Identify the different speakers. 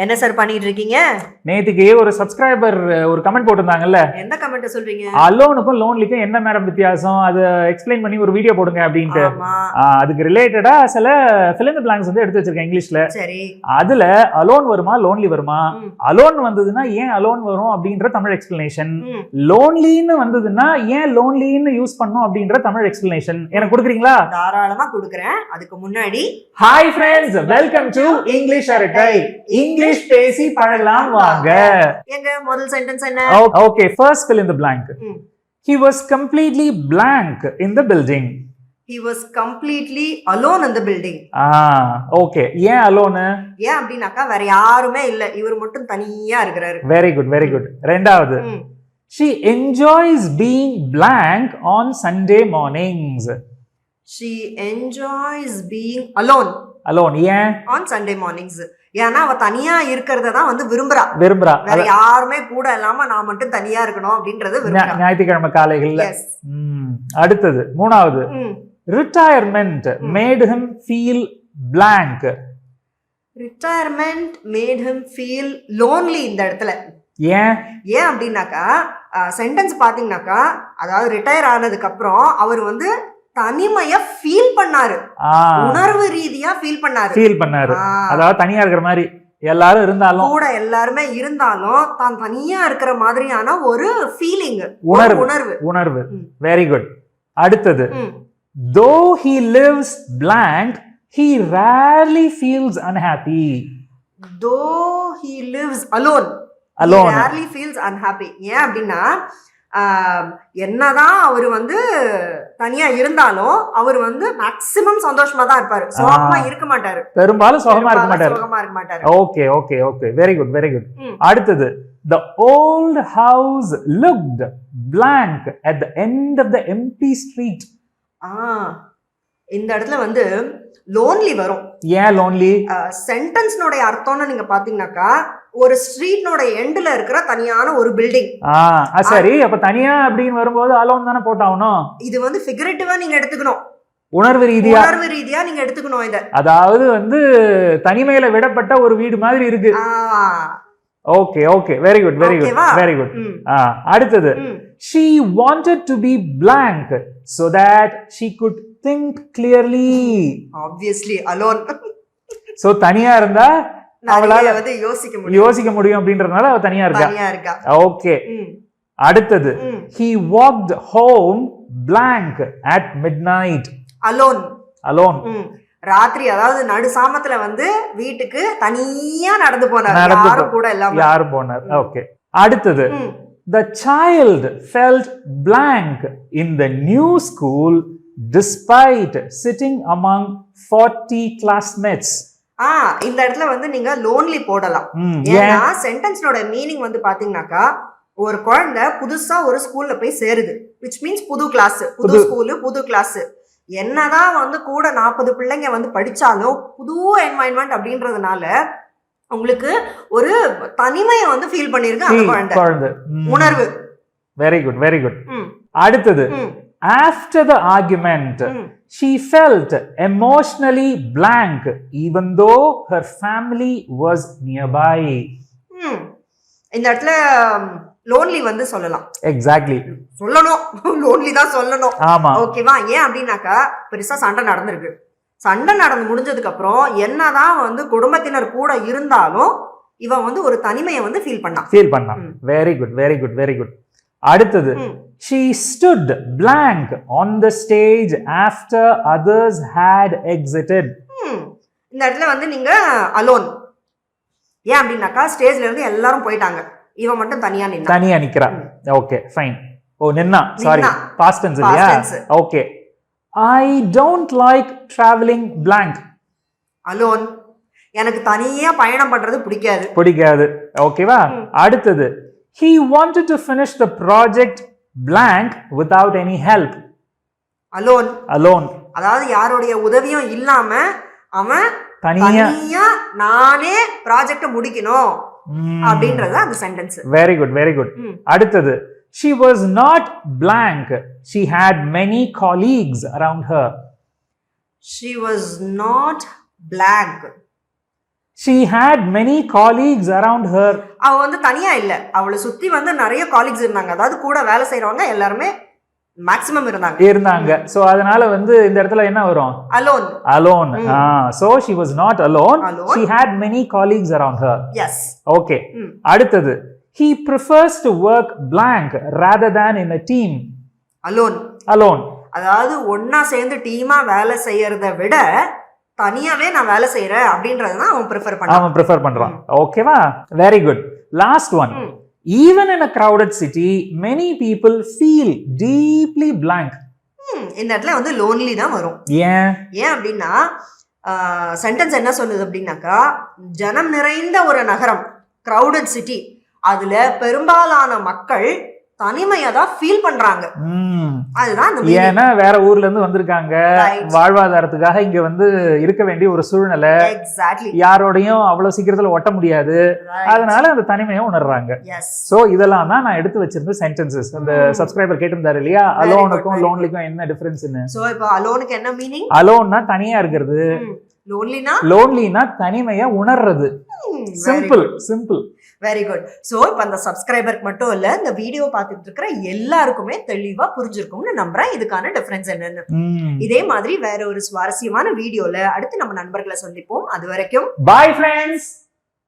Speaker 1: என்ன சார் பண்ணிட்டு இருக்கீங்க?
Speaker 2: நேத்துக்கு ஒரு சப்ஸ்கிரைபர் ஒரு கமெண்ட் போட்டிருந்தாங்கல்ல,
Speaker 1: என்ன கமெண்ட் சொல்றீங்க?
Speaker 2: அலோனுக்கும் லோன்லிக்கும் என்ன மேடம் வித்தியாசம், அதை எக்ஸ்பிளைன் பண்ணி ஒரு வீடியோ போடுங்க அப்படின்ட்டு.
Speaker 1: ஆமா.
Speaker 2: அதுக்கு ரிலேட்டடா சில fill in the blanks வந்து எடுத்து வச்சிருக்கேன் இங்கிலீஷ்ல.
Speaker 1: சரி.
Speaker 2: அதுல அலோன் வருமா லோன்லி வருமா, அலோன் வந்ததுன்னா ஏன் அலோன் வரும் அப்படின்ற தமிழ் எக்ஸ்பிளனேஷன், லோன்லின்னு வந்ததுன்னா ஏன் லோன்லின்னு யூஸ் பண்ணும் அப்படின்ற தமிழ் எக்ஸ்பிளனேஷன் எனக்கு கொடுக்குறீங்களா?
Speaker 1: தாராளமா கொடுக்குறேன். அதுக்கு முன்னாடி
Speaker 2: hi friends, welcome to English அரட்டை. இங்கிலீஷ் பேசி பழகலாம் வாங்க.
Speaker 1: எங்க முதல் சென்டென்ஸ் என்ன?
Speaker 2: Okay, first fill in the blank. He was completely blank in the building.
Speaker 1: He was completely alone in the building.
Speaker 2: Okay. ஏன் alone?
Speaker 1: ஏன் அப்படினாக்கா வேற யாருமே இல்ல, இவர் மட்டும் தனியா இருக்கிறாரு.
Speaker 2: Very good, very good. ரெண்டாவது, she enjoys being blank on Sunday mornings.
Speaker 1: She enjoys being alone.
Speaker 2: Alone. ஏன்?
Speaker 1: On Sunday mornings. ஏன்னா அவ தனியா இருக்கிறத தான் வந்து விரும்புறா. வேற யாருமே கூட இல்லாம நான் மட்டும் தனியா இருக்கணும் அப்படின்றது விரும்புறா.
Speaker 2: ஞாயிற்றுக்கிழமை காலைகள்ல. அடுத்தது மூணாவது, retirement made him feel blank.
Speaker 1: Retirement made him feel lonely. இந்த இடத்துல ஏன் அப்படின்னாக்கா சென்டென்ஸ் பாத்தீங்கன்னாக்கா, அதாவது ரிட்டையர் ஆனதுக்கு அப்புறம் அவர் வந்து தனிமைய ஃபீல் பண்ணாரு, உணர்வு ரீதியா ஃபீல் பண்ணாரு.
Speaker 2: அதாவது தனியா இருக்கிற மாதிரி எல்லாரும் இருந்தாலும்
Speaker 1: கூட எல்லாருமே இருந்தாலும் தான் தனியா இருக்கிற மாதிரியான ஒரு ஃபீலிங்,
Speaker 2: உணர்வு. Very good. அடுத்தது, though he lives blank, he rarely feels unhappy.
Speaker 1: Though he lives alone, he rarely feels unhappy. ஏன் அப்படின்னா, என்னதான் அவர் வந்து தனியா இருந்தாலும் அவர் வந்து மேக்ஸிமம் சந்தோஷமா தான் இருப்பாரு, சோகமா இருக்க மாட்டாரு,
Speaker 2: பெரும்பாலும் சோகமா இருக்க மாட்டாரு. Okay okay okay, very good very good. அடுத்தது, the old house looked blank at the end of the empty street.
Speaker 1: இந்த இடத்துல வந்து லோன்லி வரும்.
Speaker 2: ஏன் லோன்லி?
Speaker 1: சென்டென்ஸ்னோட அர்த்தம்னு நீங்க பாத்தீங்கன்னாக்கா, ஒரு ஸ்ட்ரீட்னோட எண்ட்ல இருக்கிற தனியான ஒரு பில்டிங்.
Speaker 2: சரி, அப்ப தனியா அப்படின்னு வரும்போது அலோன் தானே போட்டாகணும். இது
Speaker 1: வந்து ஃபிகரேட்டிவா நீங்க எடுத்துக்கணும்,
Speaker 2: உணர்வு
Speaker 1: ரீதியா நீங்க எடுத்துக்கணும் இத.
Speaker 2: அதாவது வந்து தனிமையில விடப்பட்ட ஒரு வீடு மாதிரி இருக்கு. Okay okay, very good very good very good. அடுத்தது, she wanted to be blank so that she could think clearly.
Speaker 1: Obviously alone.
Speaker 2: So தனியா இருந்தா அவளால
Speaker 1: வந்து
Speaker 2: யோசிக்க முடியும் அப்படின்றதுனால அவ தனியா இருக்கா. ஓகே. அடுத்தது, he walked home blank at midnight. alone.
Speaker 1: ராத்திரி, அதாவது நடு சாமத்துல வந்து வீட்டுக்கு தனியா நடந்து போனார், யாரும் கூட இல்லாம.
Speaker 2: யாரும் போனார். ஓகே. அடுத்தது, the child felt blank in the new school despite sitting among 40 classmates.
Speaker 1: இந்த இடத்துல வந்து நீங்க லோன்லி போடலாம். ஏன்னா சென்டென்ஸ்னோட மீனிங் வந்து பாத்தீங்கன்னாக்கா, ஒரு குழந்தை புதுசா ஒரு ஸ்கூல்ல போய் சேருது, which means புது கிளாஸ், புது ஸ்கூலு, புது கிளாஸ். என்னதான் வந்து கூட 40 பிள்ளைங்க வந்து படிச்சாலும் புது என்வாயன்மெண்ட் அப்படின்றதுனால உங்களுக்கு ஒரு தனிமையை வந்து ஃபீல் பண்ணிருக்கு அந்த குழந்தை. உணர்வு.
Speaker 2: Very good very good. அடுத்தது, after the argument she felt emotionally blank even though her family was nearby.
Speaker 1: இந்த இடத்துல லோன்லி வந்து சொல்லலாம்.
Speaker 2: எக்ஸாக்ட்லி
Speaker 1: சொல்லணும், லோன்லி தான் சொல்லணும்.
Speaker 2: ஆமா,
Speaker 1: ஓகேவா? ஏன் அப்படின்னாக்கா, பெருசா சண்டை நடந்திருக்கு, சண்டை நடந்து முடிஞ்சதுக்கு அப்புறம் என்னதான் வந்து குடும்பத்தினர் கூட இருந்தாலும் இவன் வந்து ஒரு தனிமையை வந்து ஃபீல் பண்ணான்.
Speaker 2: Very good very good very good. அடுத்தது, she stood blank on the stage after others had exited.
Speaker 1: இந்த இடத்துல வந்து நீங்க அலோன். ஏன் அப்படின்னாக்கா, ஸ்டேஜ்ல இருந்து எல்லாரும் போயிட்டாங்க, இவன் மட்டும் தனியா
Speaker 2: நிக்கிறா. Okay fine. நின்னா, சாரி, past tense இல்லையா? Okay. I don't like traveling blank.
Speaker 1: Alone, எனக்கு தனியா பயணம் பண்றது
Speaker 2: பிடிக்காது. ஓகேவா? அடுத்தது, he wanted to finish the project blank without any help. alone.
Speaker 1: அதாவது யாரோடைய உதவியும் இல்லாம அவன் தனியா நானே ப்ராஜெக்ட் முடிக்கணும் அப்படின்றது அந்த sentence.
Speaker 2: Very good very good. அடுத்தது, she was not blank, she had many colleagues around her.
Speaker 1: She was not blank.
Speaker 2: she had many colleagues around her.
Speaker 1: அவ வந்து தனியா இல்ல, அவளை சுத்தி வந்து நிறைய காலீக்ஸ் இருந்தாங்க. அதாவது கூட வேலை செய்யறவங்க எல்லாருமே மேக்ஸிமம் இருந்தாங்க. சோ
Speaker 2: அதனால வந்து இந்த இடத்துல என்ன வரும்? alone. So she was not alone. She had many colleagues around her.
Speaker 1: Yes.
Speaker 2: Okay. அடுத்தது, he prefers to work blank rather than in a team.
Speaker 1: alone. அதாவது ஒண்ணா சேர்ந்து டீமா வேலை செய்யறதை விட தனியாவே நான் வேலை செய்யறேன் அப்படின்றது தான் அவன் ப்ரிஃபர் பண்றான்.
Speaker 2: ஓகேவா? Very good. Last one. Even in a crowded city, many people feel deeply blank.
Speaker 1: இந்த இடத்துல வந்து lonely தான் வரும். ஏன் அப்படின்னா சென்டென்ஸ் என்ன சொல்லுது அப்படின்னாக்கா, ஜனம் நிறைந்த ஒரு நகரம், crowded city, அதுல பெரும்பாலான மக்கள் தனிமையா தான் ஃபீல் பண்றாங்க. அதுதான்
Speaker 2: ஏன்னா வேற ஊர்ல இருந்து வந்திருக்காங்க, வாழ்வாதாரத்துக்காக இங்க வந்து இருக்க வேண்டிய ஒரு சூழ்நிலை, யாரோடையும் அவ்வளவு சீக்கிரத்துல ஒட்ட முடியாது, அதனால அந்த தனிமையை உணர்றாங்க. சோ இதெல்லாம் தான் நான் எடுத்து வச்சிருந்த சென்டென்சஸ். அந்த சப்ஸ்கிரைபர் கேட்டிருந்தாரு இல்லையா, அலோனுக்கும் லோன்லிக்கும் என்ன டிஃபரன்ஸ்னு.
Speaker 1: சோ இப்போ அலோனுக்கு என்ன மீனிங்?
Speaker 2: அலோன்னா தனியா இருக்கிறது, லோன்லினா தனிமையை உணர்றது. சிம்பிள்.
Speaker 1: Very good. சோ இப்ப அந்த சப்ஸ்கிரைபருக்கு மட்டும் இல்ல, இந்த வீடியோ பார்த்துட்டு இருக்கிற எல்லாருக்குமே தெளிவா புரிஞ்சிருக்கும்னு நம்புறேன் இதுக்கான டிஃபரன்ஸ் என்னன்னு. இதே மாதிரி வேற ஒரு சுவாரஸ்யமான வீடியோல அடுத்து நம்ம நண்பர்களை சந்திப்போம். அது வரைக்கும்
Speaker 2: பை ஃப்ரெண்ட்ஸ்.